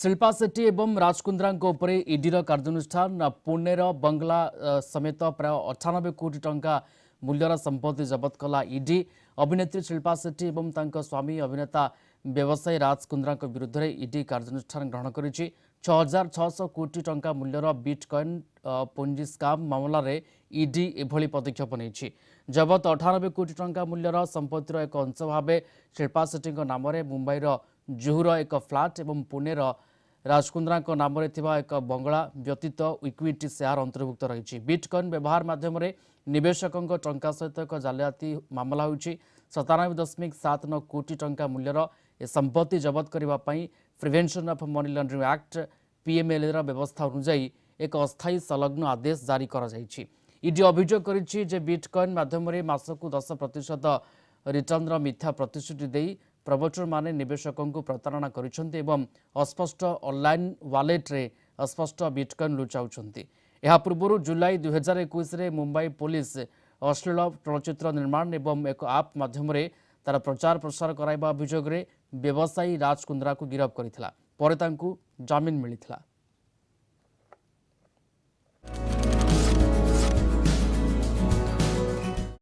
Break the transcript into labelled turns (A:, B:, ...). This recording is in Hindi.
A: शिल्पा शेट्टी एवं राज कुंद्रा ईडीर कार्यानुष्ठान पुणेर बंगला समेत प्राय 98 कोटी टंका मूल्यर संपत्ति जबत कला ईडी। अभिनेत्री शिल्पा शेट्टी एवं स्वामी अभिनेता व्यवसायी राज कुंद्रा विरुद्ध में ईडी कार्यानुष्ठान ग्रहण करिछि। 6600 कोटी टंका मूल्यर बिटकॉइन पुंजी स्काम मामला रे ईडी एभली पदक्षेप नहीं। जबत 98 कोटी टंका मूल्यर संपत्तिर एक अंश भाव शिल्पा शेट्टी नाम मुंबईर जुहुर एक फ्लाट एवं पुणेर राजकुंद्रा नाम एक बंगला व्यतीत इक्विटी शेयर अंतर्भुक्त रही। बिटकॉइन व्यवहार मध्यम निवेशकों टंका सहित एक जालियाती मामला हो 97.79 कोटी टंका मूल्यर ए संपत्ति जबत करने prevention of money laundering act PMLA व्यवस्था अनुଯାयी एक अस्थायी संलग्न आदेश जारी कर ईडी अभियोग कर बिटकॉइन मध्यम मासक 10% रिटर्न मिथ्या प्रतिश्रुति दे प्रवचर माने निवेशकों को प्रतारणा करिसेंती एवं अस्पष्ट ऑनलाइन वॉलेट रे अस्पष्ट बिटकॉइन लुचाउछंती। यह पूर्व जुलाई 2021 रे मुंबई पुलिस अश्लील चलचित्र निर्माण एवं एक आप माध्यम तार प्रचार प्रसार कराइबा अभियोग रे व्यवसायी राज कुंद्रा को गिरफ्त करथिला। परे तांकु जामिन मिलिथिला।